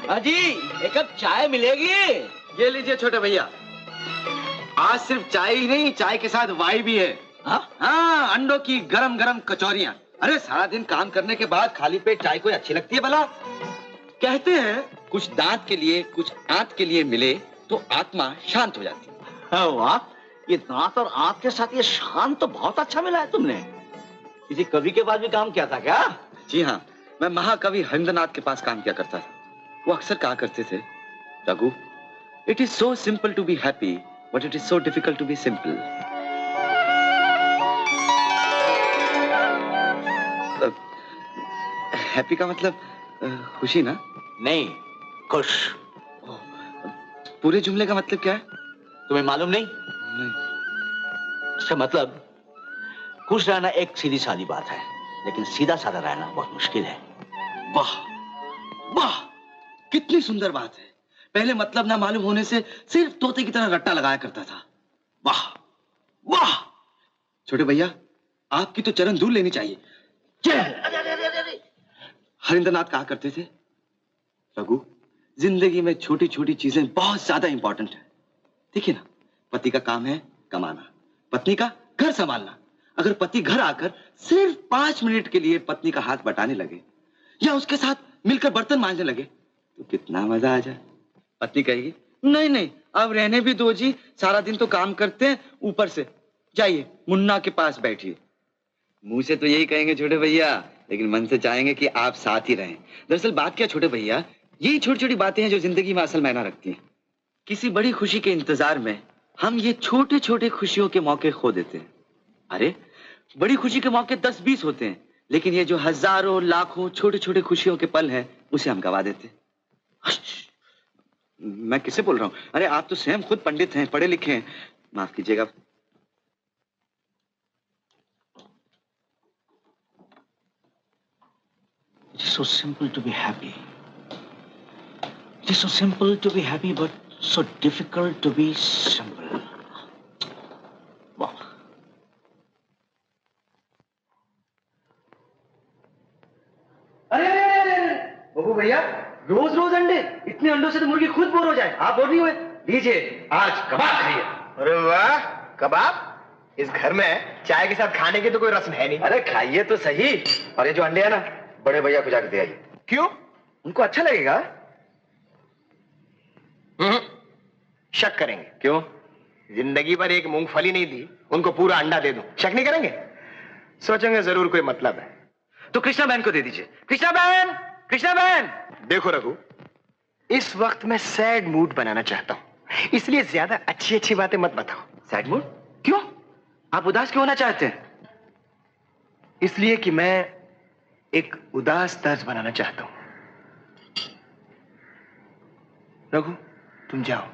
अजी एक कप चाय मिलेगी? ये लीजिए छोटे भैया। आज सिर्फ चाय ही नहीं, चाय के साथ वाई भी है। हाँ, अंडों की गरम गरम कचौरियां। अरे सारा दिन काम करने के बाद खाली पेट चाय कोई अच्छी लगती है भला? कहते हैं कुछ दांत के लिए कुछ आंत के लिए मिले तो आत्मा शांत हो जाती है। वाह, ये दांत और आंत के साथ ये शांत तो बहुत अच्छा मिला है तुमने। किसी कवि के पास भी काम किया था क्या? जी हाँ, मैं महाकवि हरिंद्रनाथ के पास काम किया करता था। वो अक्सर कहा करते थे, Raghu, it is so simple to be happy but it is so difficult to be simple. Happy का मतलब खुशी ना? नहीं, खुश। पूरे जुमले का मतलब क्या है? तुम्हें मालूम नहीं? नहीं। इसका मतलब खुश रहना एक सीधी सादी बात है, लेकिन सीधा साधा रहना बहुत मुश्किल है। वाह वाह, कितनी सुंदर बात है। पहले मतलब ना मालूम होने से सिर्फ तोते की तरह रट्टा लगाया करता था। वाह वाह। छोटे भैया, आपकी तो चरण धूल लेनी चाहिए। हरिंद्रनाथ कहा करते थे, रघु, जिंदगी में छोटी छोटी चीजें बहुत ज्यादा इंपॉर्टेंट है। देखिए ना, पति का काम है कमाना, पत्नी का घर संभालना। अगर पति घर आकर सिर्फ 5 मिनट के लिए पत्नी का हाथ बटाने लगे या उसके साथ मिलकर बर्तन मांजने लगे तो कितना मजा आ जाए। पत्नी कहेगी, नहीं नहीं, अब रहने भी दो जी, सारा दिन तो काम करते हैं, ऊपर से जाइए मुन्ना के पास बैठिए। मुंह से तो यही कहेंगे छोटे भैया, लेकिन मन से चाहेंगे कि आप साथ ही रहें। दरअसल बात क्या छोटे भैया, यही छोटी छोटी बातें हैं जो जिंदगी में असल मायना रखती हैं। किसी बड़ी खुशी के इंतजार में हम ये छोटे छोटे खुशियों के मौके खो देते हैं। अरे बड़ी खुशी के मौके 10-20 होते हैं, लेकिन ये जो हजारों लाखों छोटे छोटे खुशियों के पल हैं उसे हम गवा देते हैं। मैं किसे बोल रहा हूँ? अरे आप तो स्वयं खुद पंडित हैं, पढ़े लिखे हैं, माफ कीजिएगा। It is so simple to be happy. It is so simple to be happy, but so difficult to be simple. वाह। अरे बबू भैया, रोज रोज अंडे, इतने अंडों से तो मुर्गी खुद बोर हो जाए। आप बोर नहीं हुए? लीजिए, आज कबाब खाइए। अरे वाह, कबाब? इस घर में चाय के साथ खाने की तो कोई रस्म है नहीं। अरे खाइए तो सही। और ये जो अंडे है ना, बड़े भैया को जाके दे आइए। क्यों? उनको अच्छा लगेगा। शक करेंगे। क्यों? जिंदगी भर एक मूंगफली नहीं दी, उनको पूरा अंडा दे दूं, शक नहीं करेंगे? सोचेंगे जरूर कोई मतलब है। तो कृष्णा बहन को दे दीजिए। कृष्णा बहन, कृष्णा बहन। देखो रघु, इस वक्त मैं सैड मूड बनाना चाहता हूं, इसलिए ज्यादा अच्छी अच्छी बातें मत बताओ। Sad mood? क्यों? आप उदास क्यों होना चाहते हैं? इसलिए कि मैं एक उदास तर्ज बनाना चाहता हूं। रघु, तुम जाओ।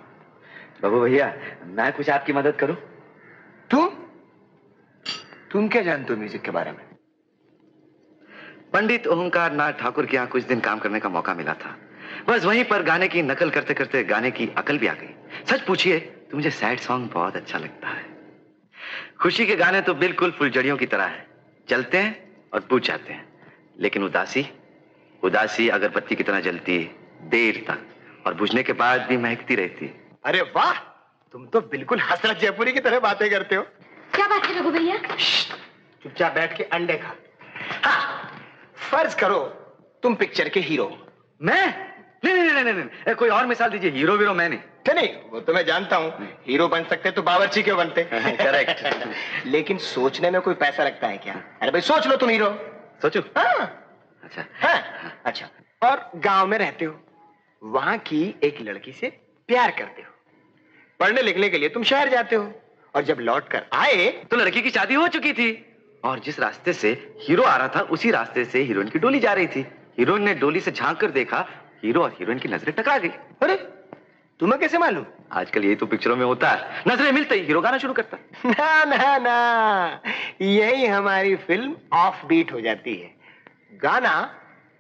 बाबू भैया, मैं कुछ आपकी मदद करूं? तुम क्या जानते हो म्यूजिक के बारे में? पंडित ओंकार नाथ ठाकुर के यहाँ कुछ दिन काम करने का मौका मिला था। बस वहीं पर गाने की नकल करते करते गाने की अकल भी आ गई। सच पूछिए तो मुझे सैड सॉन्ग बहुत अच्छा लगता है। खुशी के गाने तो बिल्कुल फुलझड़ियों की तरह है, चलते हैं और बुझ जाते हैं। लेकिन उदासी अगरबत्ती की तरह जलती देर तक और बुझने के बाद भी महकती रहती। अरे वाह, तुम तो बिल्कुल हसरत जयपुरी की तरह बातें करते हो। क्या बात है रघु भैया? चुपचाप बैठ के अंडे खा। हाँ, फर्ज करो तुम पिक्चर के हीरो। मैं? नहीं, कोई और मिसाल दीजिए। हीरो वीरो मैं नहीं। नहीं, वो तो मैं जानता हूँ। हीरो बन सकते तो बावर्ची क्यों बनते? करेक्ट। लेकिन सोचने में कोई पैसा लगता है क्या? अरे भाई सोच लो, तुम हीरो। सोचो। हाँ। अच्छा। हाँ, अच्छा। और गांव में रहते हो, वहां की एक लड़की से प्यार करते हो, पढ़ने लिखने के लिए तुम शहर जाते हो, और जब लौट कर आए तो लड़की की शादी हो चुकी थी और जिस रास्ते से हीरो आ रहा था उसी रास्ते से हीरोइन की डोली जा रही थी। हीरोइन ने डोली से झांक कर देखा, हीरो और हीरोइन की नजरें टकरा गई। अरे तुम्हें कैसे मालूम? आजकल यही तो पिक्चरों में होता है, नजरें मिलते ही हीरो गाना शुरू करता है। ना, यही हमारी फिल्म ऑफ बीट हो जाती है। गाना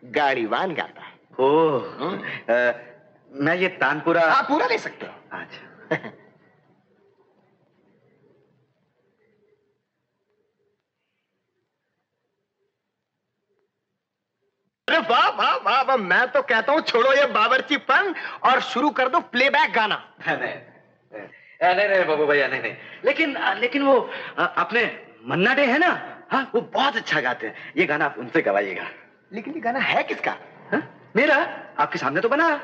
गाड़ीवान गाता है। मैं ये तानपुरा। आप पूरा ले सकते हो। अच्छा। अरे वाह वाह वाह वाह, मैं तो कहता हूँ छोड़ो ये बावर्चीपन और शुरू कर दो प्लेबैक गाना। नहीं नहीं बाबू भैया, नहीं नहीं, लेकिन वो अपने मन्ना डे है ना, हाँ वो बहुत अच्छा गाते हैं। ये गाना आप उनसे गवाइएगा। लेकिन ये गाना है किसका? हाँ? मेरा, आपके सामने तो बना।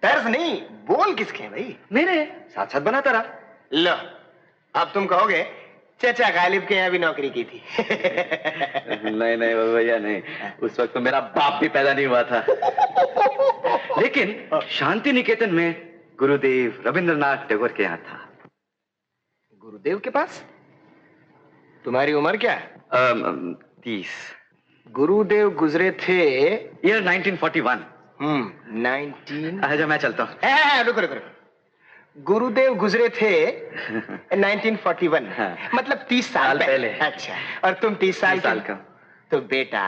तर्ज नहीं, बोल किसके हैं भाई? मेरे साथ साथ बना तारा। लो, अब तुम कहोगे चचा गालिब के यहाँ भी नौकरी की थी। नहीं नहीं बाबू भैया नहीं, उस वक्त तो मेरा बाप भी पैदा नहीं हुआ था। लेकिन शांति निकेतन में गुरुदेव रविंद्रनाथ टैगोर के यहाँ था। गुरुदेव के पास? तुम्हारी उम्र क्या है? 30। गुरुदेव गुजरे थे ईयर 1941। 19। अच्छा मैं चलता हूँ। रुको रुको रुको, गुरुदेव गुजरे थे 1941। हाँ। मतलब 30 साल पहले। अच्छा, और तुम 30 साल का। तो बेटा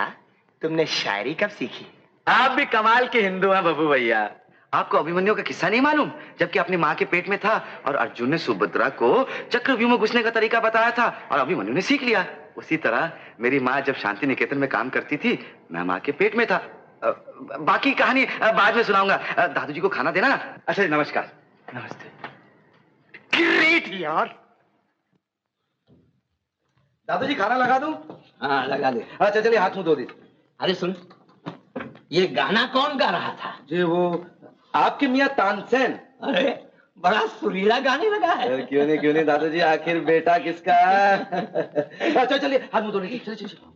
तुमने शायरी कब सीखी? आप भी कमाल के हिंदू हैं बाबू भैया। आपको अभिमन्यु का किस्सा नहीं मालूम, जबकि अपनी माँ के पेट में था और अर्जुन ने सुभद्रा को चक्रव्यूह में घुसने का तरीका बताया था और अभिमन्यु ने सीख लिया। उसी तरह मेरी माँ जब शांति निकेतन में काम करती थी, मैं माँ के पेट में था। बाकी कहानी बाद में सुनाऊंगा। दादू जी को खाना देना। अच्छा नमस्कार। नमस्ते। ग्रेट यार। दादू जी खाना लगा दूं? हाँ लगा दे। अच्छा चलिए हाथ मुंह धो दीजिए। अरे सुन, ये गाना कौन गा रहा था? जी वो आपके मियाँ तानसेन। अरे बड़ा सुरीला गाने लगा है। क्यों नहीं दादू जी, आखिर बेटा किसका? अच्छा चलिए हाथ मुंह धो लीजिए। चलिए।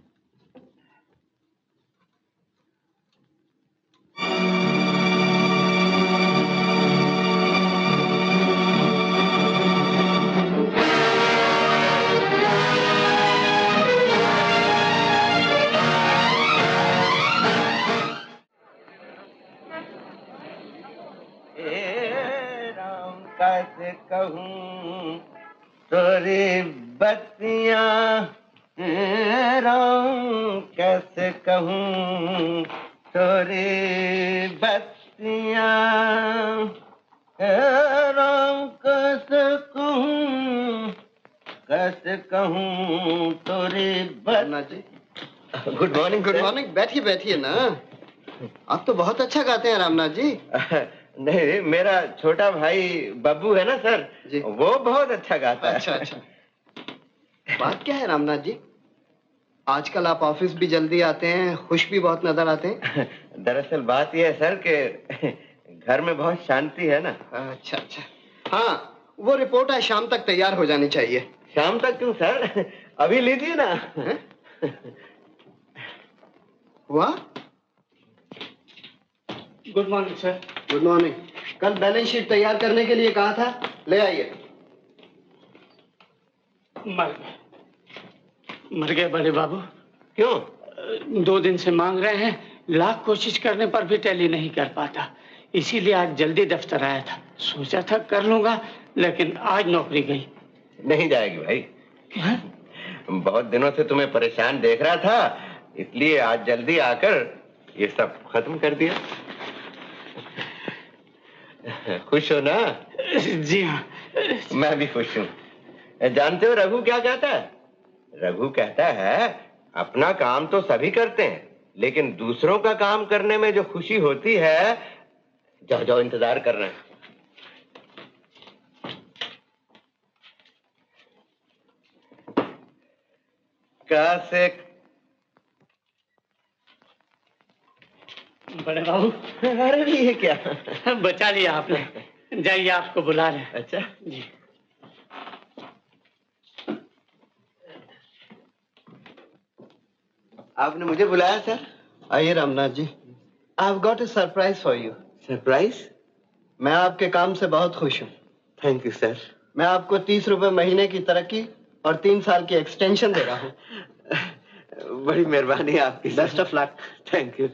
कैसे कहूँ तोरी बत्तियाँ, राम कैसे कहूँ तोरी बत्तियाँ, राम कैसे कहूँ तोरी बत्तियाँ। Good morning. बैठिए ना। आप तो बहुत अच्छा गाते हैं रामनाथ जी। नहीं, मेरा छोटा भाई बब्बू है ना सर जी, वो बहुत अच्छा गाता है। अच्छा। बात क्या है रामनाथ जी, आजकल आप ऑफिस भी जल्दी आते हैं, खुश भी बहुत नजर आते हैं। दरअसल बात यह है सर कि घर में बहुत शांति है ना। अच्छा। हाँ, वो रिपोर्ट आज शाम तक तैयार हो जानी चाहिए। शाम तक क्यों सर, अभी लीजिए ना। हुआ? Good morning sir. Good morning. कल बैलेंस शीट तैयार करने के लिए कहा था, ले आइए। मर गए बड़े बाबू। क्यों? 2 दिन से मांग रहे हैं, लाख कोशिश करने पर भी टैली नहीं कर पाता, इसीलिए आज जल्दी दफ्तर आया था। सोचा था कर लूंगा, लेकिन आज नौकरी गई। नहीं जाएगी भाई। क्या? बहुत दिनों से तुम्हें परेशान देख रहा था, इसलिए आज जल्दी आकर ये सब खत्म कर दिया। खुश हो ना? जी हाँ। मैं भी खुश हूँ। जानते हो रघु क्या कहता है? रघु कहता है अपना काम तो सभी करते हैं, लेकिन दूसरों का काम करने में जो खुशी होती है, जाओ इंतजार कर रहे हैं। कैसे बड़े बाबू। अरे ये क्या? बचा लिया आपने। जाइए, आपको बुला रहे हैं। अच्छा जी। आपने मुझे बुलाया सर? आइए Ramnath ji, I have got a surprise for you. Surprise? मैं आपके काम से बहुत खुश हूँ। Thank you sir. मैं आपको 30 रुपए महीने की तरक्की और 3 साल की एक्सटेंशन दे रहा हूँ। बड़ी मेहरबानी आपकी। Best of luck. Thank you.